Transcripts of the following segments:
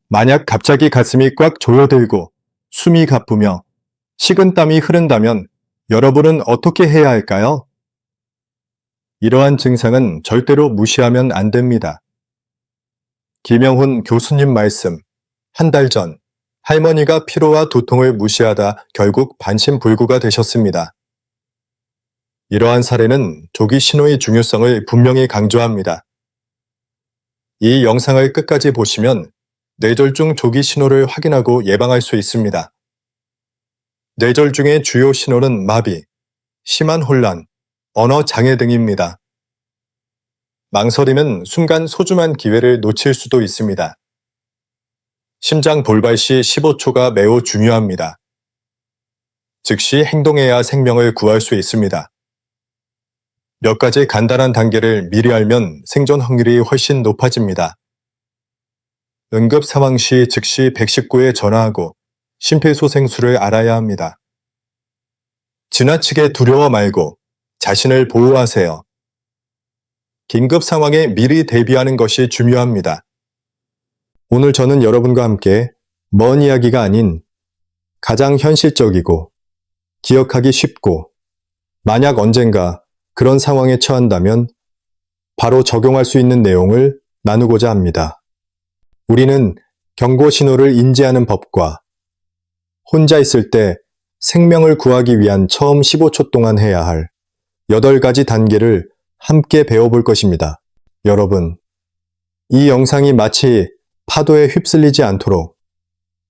만약 갑자기 가슴이 꽉 조여들고 숨이 가쁘며 식은땀이 흐른다면 여러분은 어떻게 해야 할까요? 이러한 증상은 절대로 무시하면 안 됩니다. 김영훈 교수님 말씀, 한 달 전 할머니가 피로와 두통을 무시하다 결국 반신불구가 되셨습니다. 이러한 사례는 조기 신호의 중요성을 분명히 강조합니다. 이 영상을 끝까지 보시면 뇌졸중 조기 신호를 확인하고 예방할 수 있습니다. 뇌졸중의 주요 신호는 마비, 심한 혼란, 언어 장애 등입니다. 망설이면 순간 소중한 기회를 놓칠 수도 있습니다. 심장 돌발 시 15초가 매우 중요합니다. 즉시 행동해야 생명을 구할 수 있습니다. 몇 가지 간단한 단계를 미리 알면 생존 확률이 훨씬 높아집니다. 응급 상황 시 즉시 119에 전화하고 심폐소생술을 알아야 합니다. 지나치게 두려워 말고 자신을 보호하세요. 긴급 상황에 미리 대비하는 것이 중요합니다. 오늘 저는 여러분과 함께 먼 이야기가 아닌 가장 현실적이고 기억하기 쉽고 만약 언젠가 그런 상황에 처한다면 바로 적용할 수 있는 내용을 나누고자 합니다. 우리는 경고 신호를 인지하는 법과 혼자 있을 때 생명을 구하기 위한 처음 15초 동안 해야 할 8가지 단계를 함께 배워볼 것입니다. 여러분, 이 영상이 마치 파도에 휩쓸리지 않도록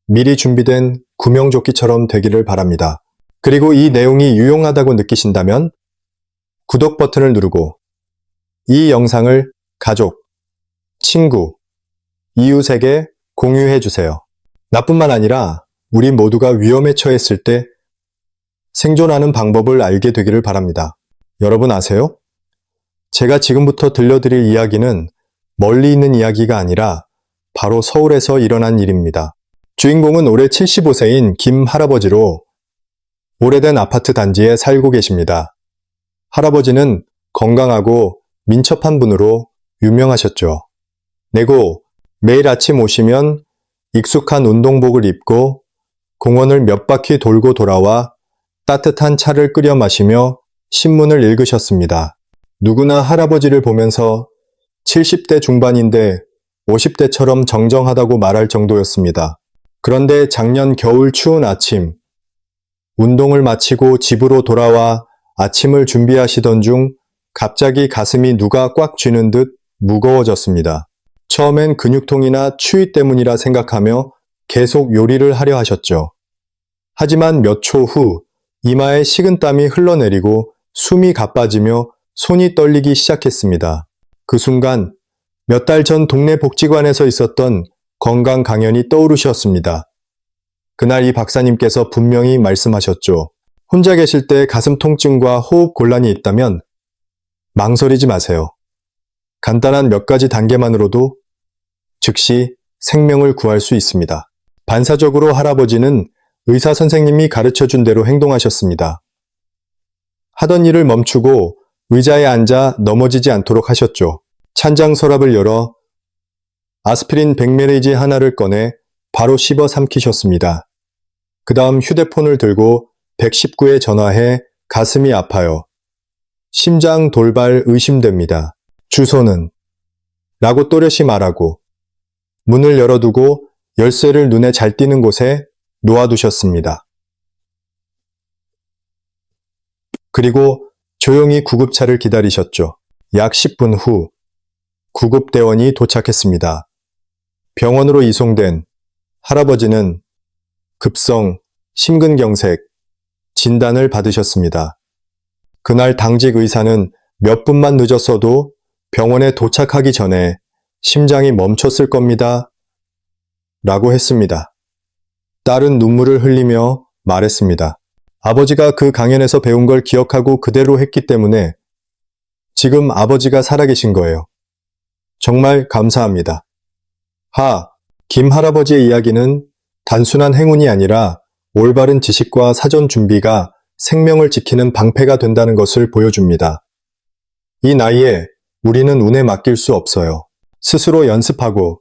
미리 준비된 구명조끼처럼 되기를 바랍니다. 그리고 이 내용이 유용하다고 느끼신다면 구독 버튼을 누르고 이 영상을 가족, 친구, 이웃에게 공유해 주세요. 나뿐만 아니라 우리 모두가 위험에 처했을 때 생존하는 방법을 알게 되기를 바랍니다. 여러분 아세요? 제가 지금부터 들려드릴 이야기는 멀리 있는 이야기가 아니라 바로 서울에서 일어난 일입니다. 주인공은 올해 75세인 김 할아버지로 오래된 아파트 단지에 살고 계십니다. 할아버지는 건강하고 민첩한 분으로 유명하셨죠. 내고 매일 아침 오시면 익숙한 운동복을 입고 공원을 몇 바퀴 돌고 돌아와 따뜻한 차를 끓여 마시며 신문을 읽으셨습니다. 누구나 할아버지를 보면서 70대 중반인데 50대처럼 정정하다고 말할 정도였습니다. 그런데 작년 겨울 추운 아침, 운동을 마치고 집으로 돌아와 아침을 준비하시던 중 갑자기 가슴이 누가 꽉 쥐는 듯 무거워졌습니다. 처음엔 근육통이나 추위 때문이라 생각하며 계속 요리를 하려 하셨죠. 하지만 몇 초 후 이마에 식은땀이 흘러내리고 숨이 가빠지며 손이 떨리기 시작했습니다. 그 순간 몇 달 전 동네 복지관에서 있었던 건강 강연이 떠오르셨습니다. 그날 이 박사님께서 분명히 말씀하셨죠. 혼자 계실 때 가슴 통증과 호흡 곤란이 있다면 망설이지 마세요. 간단한 몇 가지 단계만으로도 즉시 생명을 구할 수 있습니다. 반사적으로 할아버지는 의사 선생님이 가르쳐준 대로 행동하셨습니다. 하던 일을 멈추고 의자에 앉아 넘어지지 않도록 하셨죠. 찬장 서랍을 열어 아스피린 100mg 하나를 꺼내 바로 씹어 삼키셨습니다. 그 다음 휴대폰을 들고 119에 전화해 가슴이 아파요. 심장 돌발 의심됩니다. 주소는? 라고 또렷이 말하고 문을 열어두고 열쇠를 눈에 잘 띄는 곳에 놓아두셨습니다. 그리고 조용히 구급차를 기다리셨죠. 약 10분 후 구급대원이 도착했습니다. 병원으로 이송된 할아버지는 급성 심근경색 진단을 받으셨습니다. 그날 당직 의사는 몇 분만 늦었어도 병원에 도착하기 전에 심장이 멈췄을 겁니다. 라고 했습니다. 딸은 눈물을 흘리며 말했습니다. 아버지가 그 강연에서 배운 걸 기억하고 그대로 했기 때문에 지금 아버지가 살아계신 거예요. 정말 감사합니다. 김 할아버지의 이야기는 단순한 행운이 아니라 올바른 지식과 사전 준비가 생명을 지키는 방패가 된다는 것을 보여줍니다. 이 나이에 우리는 운에 맡길 수 없어요. 스스로 연습하고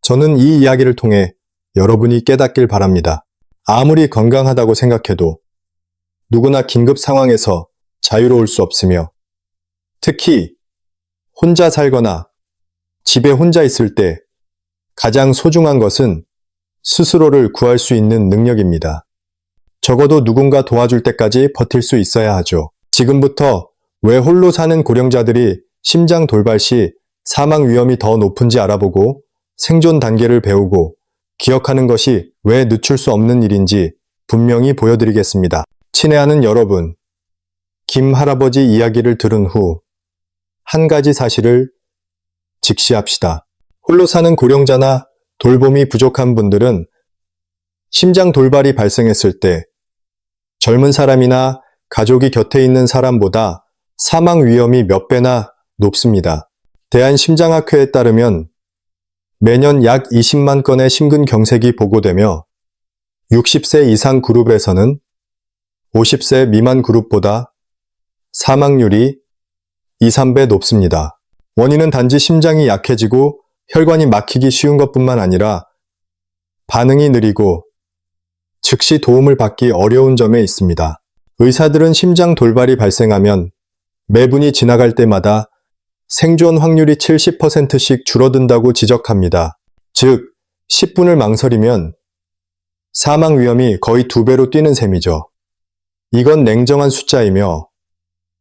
저는 이 이야기를 통해 여러분이 깨닫길 바랍니다. 아무리 건강하다고 생각해도 누구나 긴급 상황에서 자유로울 수 없으며 특히 혼자 살거나 집에 혼자 있을 때 가장 소중한 것은 스스로를 구할 수 있는 능력입니다. 적어도 누군가 도와줄 때까지 버틸 수 있어야 하죠. 지금부터 왜 홀로 사는 고령자들이 심장 돌발 시 사망 위험이 더 높은지 알아보고 생존 단계를 배우고 기억하는 것이 왜 늦출 수 없는 일인지 분명히 보여드리겠습니다. 친애하는 여러분, 김 할아버지 이야기를 들은 후 한 가지 사실을 직시합시다. 홀로 사는 고령자나 돌봄이 부족한 분들은 심장 돌발이 발생했을 때 젊은 사람이나 가족이 곁에 있는 사람보다 사망 위험이 몇 배나 높습니다. 대한심장학회에 따르면 매년 약 20만 건의 심근경색이 보고되며 60세 이상 그룹에서는 50세 미만 그룹보다 사망률이 2, 3배 높습니다. 원인은 단지 심장이 약해지고 혈관이 막히기 쉬운 것뿐만 아니라 반응이 느리고 즉시 도움을 받기 어려운 점에 있습니다. 의사들은 심장 돌발이 발생하면 매분이 지나갈 때마다 생존 확률이 70%씩 줄어든다고 지적합니다. 즉, 10분을 망설이면 사망 위험이 거의 2배로 뛰는 셈이죠. 이건 냉정한 숫자이며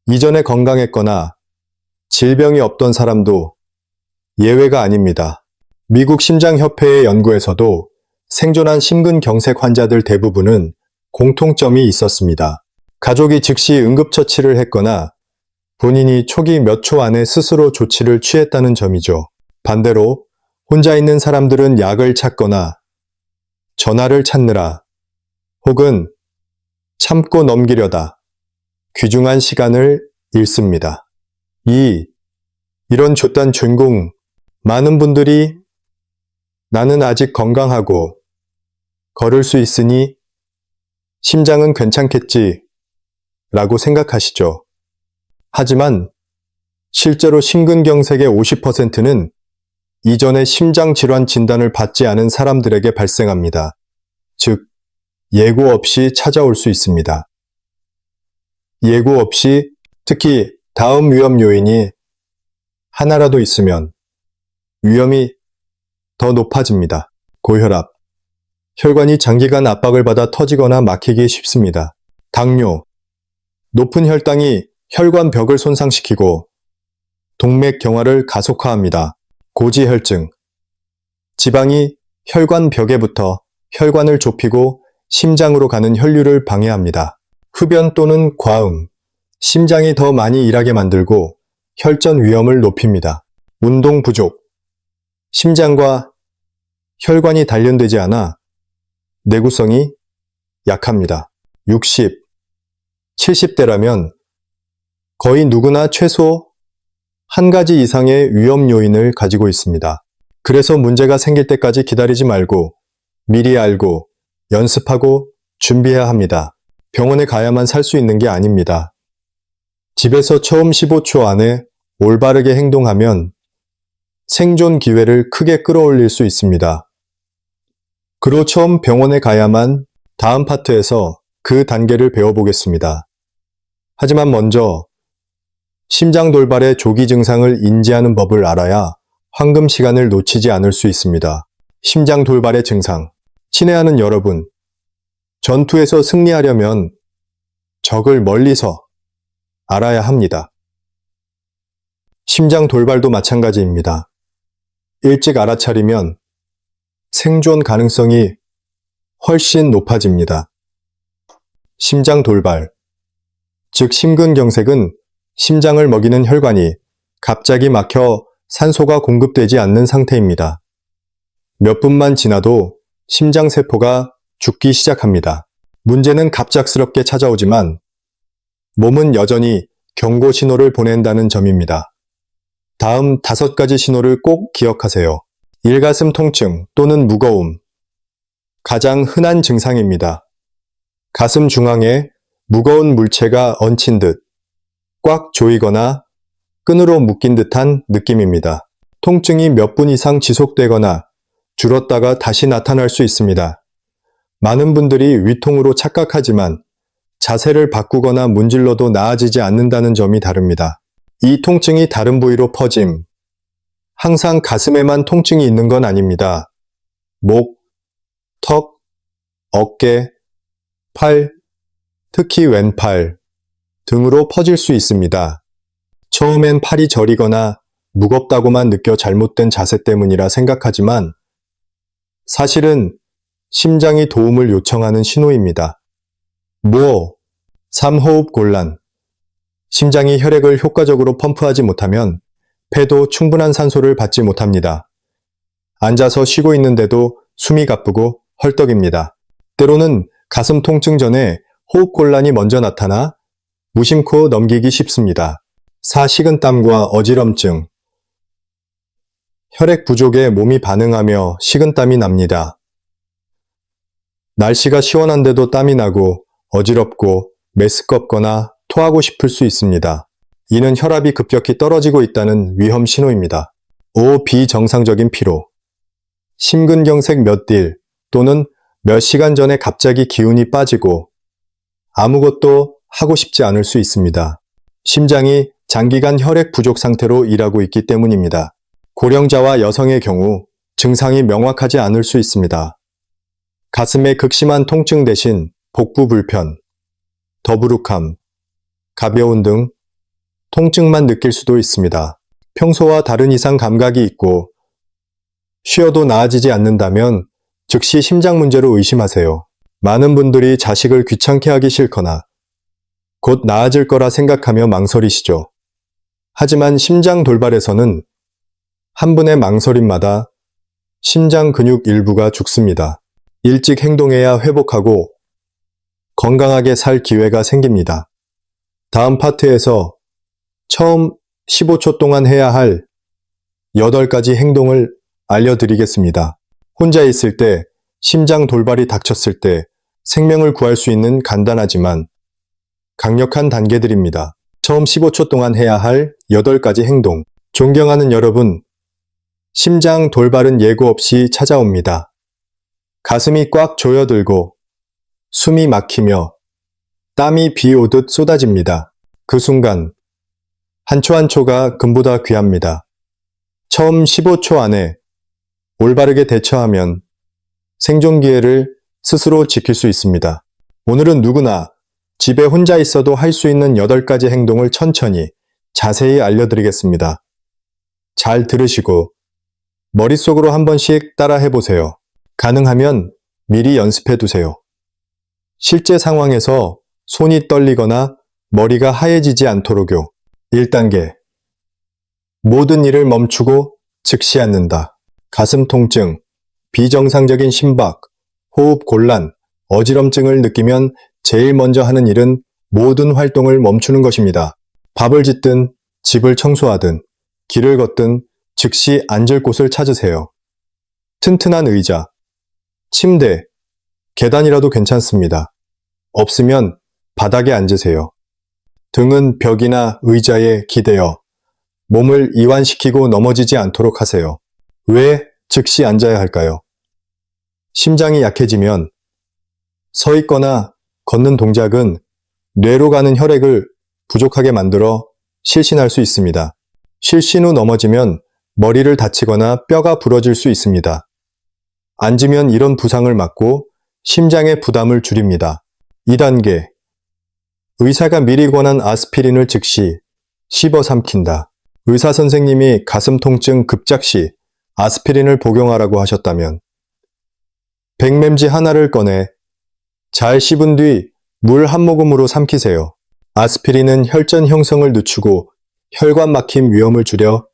이전에 건강했거나 질병이 없던 사람도 예외가 아닙니다. 미국 심장협회의 연구에서도 생존한 심근경색 환자들 대부분은 공통점이 있었습니다. 가족이 즉시 응급처치를 했거나 본인이 초기 몇 초 안에 스스로 조치를 취했다는 점이죠. 반대로 혼자 있는 사람들은 약을 찾거나 전화를 찾느라 혹은 참고 넘기려다 귀중한 시간을 잃습니다. 이런 죗단 주인공 많은 분들이 나는 아직 건강하고 걸을 수 있으니 심장은 괜찮겠지 라고 생각하시죠. 하지만 실제로 심근경색의 50%는 이전에 심장질환 진단을 받지 않은 사람들에게 발생합니다. 즉, 예고 없이 찾아올 수 있습니다. 예고 없이 특히 다음 위험 요인이 하나라도 있으면 위험이 더 높아집니다. 고혈압, 혈관이 장기간 압박을 받아 터지거나 막히기 쉽습니다. 당뇨, 높은 혈당이 혈관 벽을 손상시키고 동맥 경화를 가속화합니다. 고지혈증, 지방이 혈관 벽에 붙어 혈관을 좁히고 심장으로 가는 혈류를 방해합니다. 흡연 또는 과음, 심장이 더 많이 일하게 만들고 혈전 위험을 높입니다. 운동 부족, 심장과 혈관이 단련되지 않아 내구성이 약합니다. 60, 70대라면 거의 누구나 최소 한 가지 이상의 위험 요인을 가지고 있습니다. 그래서 문제가 생길 때까지 기다리지 말고 미리 알고 연습하고 준비해야 합니다. 병원에 가야만 살 수 있는 게 아닙니다. 집에서 처음 15초 안에 올바르게 행동하면 생존 기회를 크게 끌어올릴 수 있습니다. 그로 처음 병원에 가야만 다음 파트에서 그 단계를 배워보겠습니다. 하지만 먼저 심장 돌발의 조기 증상을 인지하는 법을 알아야 황금 시간을 놓치지 않을 수 있습니다. 심장 돌발의 증상. 친애하는 여러분, 전투에서 승리하려면 적을 멀리서 알아야 합니다. 심장 돌발도 마찬가지입니다. 일찍 알아차리면 생존 가능성이 훨씬 높아집니다. 심장 돌발, 즉 심근경색은 심장을 먹이는 혈관이 갑자기 막혀 산소가 공급되지 않는 상태입니다. 몇 분만 지나도 심장세포가 죽기 시작합니다. 문제는 갑작스럽게 찾아오지만 몸은 여전히 경고 신호를 보낸다는 점입니다. 다음 5가지 신호를 꼭 기억하세요. 일가슴 통증 또는 무거움. 가장 흔한 증상입니다. 가슴 중앙에 무거운 물체가 얹힌 듯 꽉 조이거나 끈으로 묶인 듯한 느낌입니다. 통증이 몇 분 이상 지속되거나 줄었다가 다시 나타날 수 있습니다. 많은 분들이 위통으로 착각하지만 자세를 바꾸거나 문질러도 나아지지 않는다는 점이 다릅니다. 이 통증이 다른 부위로 퍼짐. 항상 가슴에만 통증이 있는 건 아닙니다. 목, 턱, 어깨, 팔, 특히 왼팔 등으로 퍼질 수 있습니다. 처음엔 팔이 저리거나 무겁다고만 느껴 잘못된 자세 때문이라 생각하지만 사실은 심장이 도움을 요청하는 신호입니다. 3호흡 곤란. 심장이 혈액을 효과적으로 펌프하지 못하면 폐도 충분한 산소를 받지 못합니다. 앉아서 쉬고 있는데도 숨이 가쁘고 헐떡입니다. 때로는 가슴 통증 전에 호흡 곤란이 먼저 나타나 무심코 넘기기 쉽습니다. 4. 식은땀과 어지럼증. 혈액 부족에 몸이 반응하며 식은땀이 납니다. 날씨가 시원한데도 땀이 나고 어지럽고 메스껍거나 토하고 싶을 수 있습니다. 이는 혈압이 급격히 떨어지고 있다는 위험 신호입니다. 5. 비정상적인 피로. 심근경색 몇 딜 또는 몇 시간 전에 갑자기 기운이 빠지고 아무것도 하고 싶지 않을 수 있습니다. 심장이 장기간 혈액 부족 상태로 일하고 있기 때문입니다. 고령자와 여성의 경우 증상이 명확하지 않을 수 있습니다. 가슴의 극심한 통증 대신 복부 불편, 더부룩함, 가벼운 등 통증만 느낄 수도 있습니다. 평소와 다른 이상 감각이 있고 쉬어도 나아지지 않는다면 즉시 심장 문제로 의심하세요. 많은 분들이 자식을 귀찮게 하기 싫거나 곧 나아질 거라 생각하며 망설이시죠. 하지만 심장 돌발에서는 한 분의 망설임마다 심장 근육 일부가 죽습니다. 일찍 행동해야 회복하고 건강하게 살 기회가 생깁니다. 다음 파트에서 처음 15초 동안 해야 할 8가지 행동을 알려드리겠습니다. 혼자 있을 때, 심장 돌발이 닥쳤을 때 생명을 구할 수 있는 간단하지만 강력한 단계들입니다. 처음 15초 동안 해야 할 8가지 행동. 존경하는 여러분, 심장 돌발은 예고 없이 찾아옵니다. 가슴이 꽉 조여들고 숨이 막히며 땀이 비 오듯 쏟아집니다. 그 순간 한 초 한 초가 금보다 귀합니다. 처음 15초 안에 올바르게 대처하면 생존 기회를 스스로 지킬 수 있습니다. 오늘은 누구나 집에 혼자 있어도 할 수 있는 8가지 행동을 천천히 자세히 알려드리겠습니다. 잘 들으시고 머릿속으로 한 번씩 따라 해보세요. 가능하면 미리 연습해 두세요. 실제 상황에서 손이 떨리거나 머리가 하얘지지 않도록요. 1단계. 모든 일을 멈추고 즉시 앉는다. 가슴 통증, 비정상적인 심박, 호흡 곤란, 어지럼증을 느끼면 제일 먼저 하는 일은 모든 활동을 멈추는 것입니다. 밥을 짓든 집을 청소하든 길을 걷든 즉시 앉을 곳을 찾으세요. 튼튼한 의자, 침대, 계단이라도 괜찮습니다. 없으면 바닥에 앉으세요. 등은 벽이나 의자에 기대어 몸을 이완시키고 넘어지지 않도록 하세요. 왜 즉시 앉아야 할까요? 심장이 약해지면 서 있거나 걷는 동작은 뇌로 가는 혈액을 부족하게 만들어 실신할 수 있습니다. 실신 후 넘어지면 머리를 다치거나 뼈가 부러질 수 있습니다. 앉으면 이런 부상을 막고 심장의 부담을 줄입니다. 2단계. 의사가 미리 권한 아스피린을 즉시 씹어 삼킨다. 의사 선생님이 가슴 통증 급작시 아스피린을 복용하라고 하셨다면 백램지 하나를 꺼내 잘 씹은 뒤 물 한 모금으로 삼키세요. 아스피린은 혈전 형성을 늦추고 혈관 막힘 위험을 줄여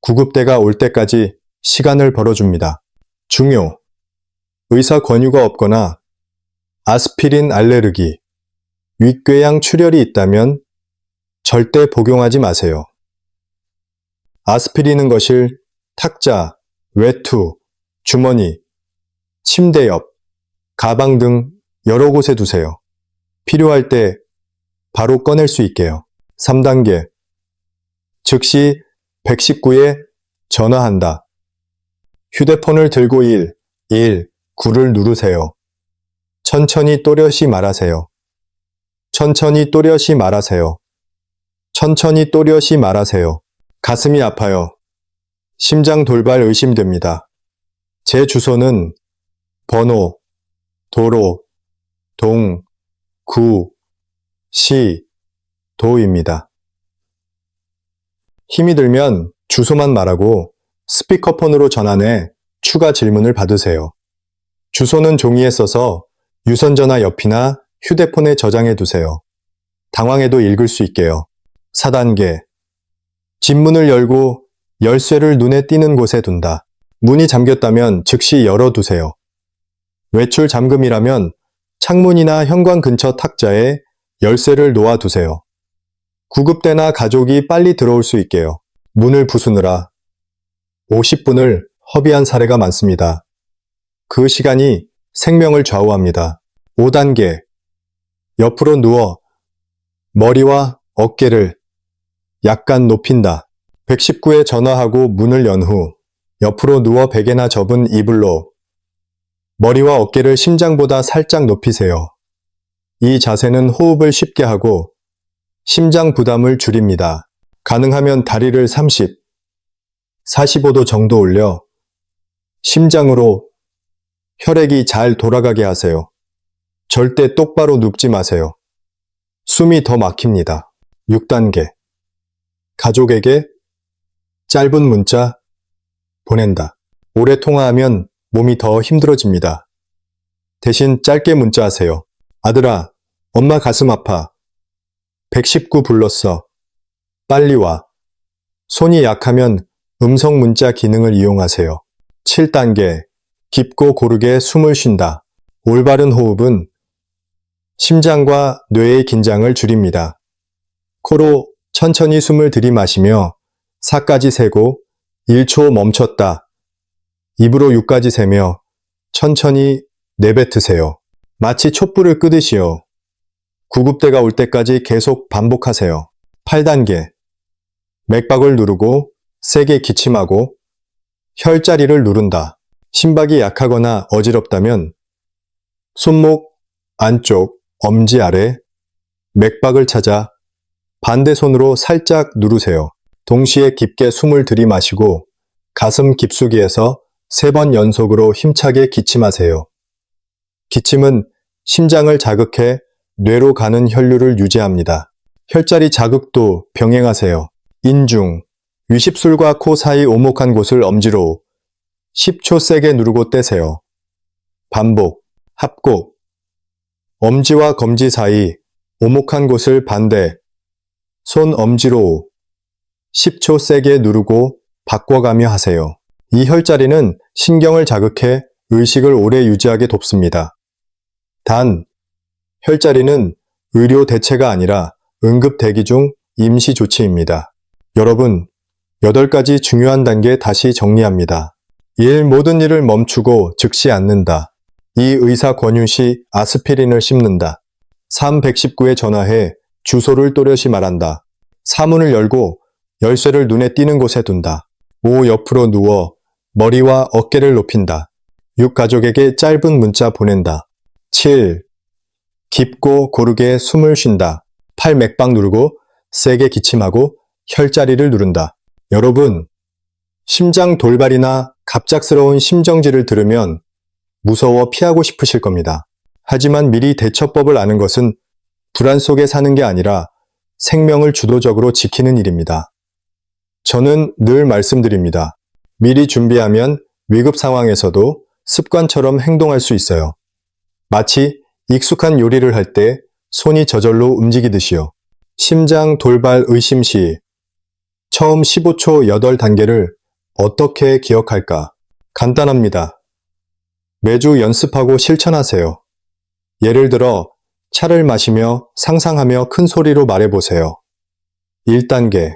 구급대가 올 때까지 시간을 벌어줍니다. 중요. 의사 권유가 없거나 아스피린 알레르기, 윗궤양 출혈이 있다면 절대 복용하지 마세요. 아스피린은 거실, 탁자, 외투, 주머니, 침대 옆, 가방 등 여러 곳에 두세요. 필요할 때 바로 꺼낼 수 있게요. 3단계. 즉시 119에 전화한다. 휴대폰을 들고 119를 누르세요. 천천히 또렷이 말하세요. 천천히 또렷이 말하세요. 천천히 또렷이 말하세요. 가슴이 아파요. 심장 돌발 의심됩니다. 제 주소는 번호, 도로, 동, 구, 시, 도입니다. 힘이 들면 주소만 말하고 스피커폰으로 전환해 추가 질문을 받으세요. 주소는 종이에 써서 유선전화 옆이나 휴대폰에 저장해 두세요. 당황해도 읽을 수 있게요. 4단계. 집문을 열고 열쇠를 눈에 띄는 곳에 둔다. 문이 잠겼다면 즉시 열어두세요. 외출 잠금이라면 창문이나 현관 근처 탁자에 열쇠를 놓아두세요. 구급대나 가족이 빨리 들어올 수 있게요. 문을 부수느라 50분을 허비한 사례가 많습니다. 그 시간이 생명을 좌우합니다. 5단계. 옆으로 누워 머리와 어깨를 약간 높인다. 119에 전화하고 문을 연 후 옆으로 누워 베개나 접은 이불로 머리와 어깨를 심장보다 살짝 높이세요. 이 자세는 호흡을 쉽게 하고 심장 부담을 줄입니다. 가능하면 다리를 30, 45도 정도 올려 심장으로 혈액이 잘 돌아가게 하세요. 절대 똑바로 눕지 마세요. 숨이 더 막힙니다. 6단계. 가족에게 짧은 문자 보낸다. 오래 통화하면 몸이 더 힘들어집니다. 대신 짧게 문자하세요. 아들아, 엄마 가슴 아파. 119 불렀어. 빨리 와. 손이 약하면 음성 문자 기능을 이용하세요. 7단계. 깊고 고르게 숨을 쉰다. 올바른 호흡은 심장과 뇌의 긴장을 줄입니다. 코로 천천히 숨을 들이마시며 4까지 세고 1초 멈췄다. 입으로 6까지 세며 천천히 내뱉으세요. 마치 촛불을 끄듯이요. 구급대가 올 때까지 계속 반복하세요. 8단계. 맥박을 누르고 세게 기침하고 혈자리를 누른다. 심박이 약하거나 어지럽다면 손목 안쪽 엄지 아래 맥박을 찾아 반대 손으로 살짝 누르세요. 동시에 깊게 숨을 들이마시고 가슴 깊숙이에서 3번 연속으로 힘차게 기침하세요. 기침은 심장을 자극해 뇌로 가는 혈류를 유지합니다. 혈자리 자극도 병행하세요. 인중, 위십술과 코 사이 오목한 곳을 엄지로 10초 세게 누르고 떼세요. 반복, 합곡. 엄지와 검지 사이 오목한 곳을 반대, 손 엄지로 10초 세게 누르고 바꿔가며 하세요. 이 혈자리는 신경을 자극해 의식을 오래 유지하게 돕습니다. 단, 혈자리는 의료 대체가 아니라 응급 대기 중 임시 조치입니다. 여러분, 8가지 중요한 단계 다시 정리합니다. 1. 모든 일을 멈추고 즉시 앉는다. 2. 의사 권유 시 아스피린을 씹는다. 3. 119에 전화해 주소를 또렷이 말한다. 4. 문을 열고 열쇠를 눈에 띄는 곳에 둔다. 5. 옆으로 누워 머리와 어깨를 높인다. 6. 가족에게 짧은 문자 보낸다. 7. 깊고 고르게 숨을 쉰다. 8. 맥박 누르고 세게 기침하고 혈자리를 누른다. 여러분, 심장 돌발이나 갑작스러운 심정지를 들으면 무서워 피하고 싶으실 겁니다. 하지만 미리 대처법을 아는 것은 불안 속에 사는 게 아니라 생명을 주도적으로 지키는 일입니다. 저는 늘 말씀드립니다. 미리 준비하면 위급 상황에서도 습관처럼 행동할 수 있어요. 마치 익숙한 요리를 할 때 손이 저절로 움직이듯이요. 심장 돌발 의심 시 처음 15초 8단계를 어떻게 기억할까? 간단합니다. 매주 연습하고 실천하세요. 예를 들어 차를 마시며 상상하며 큰 소리로 말해보세요. 1단계.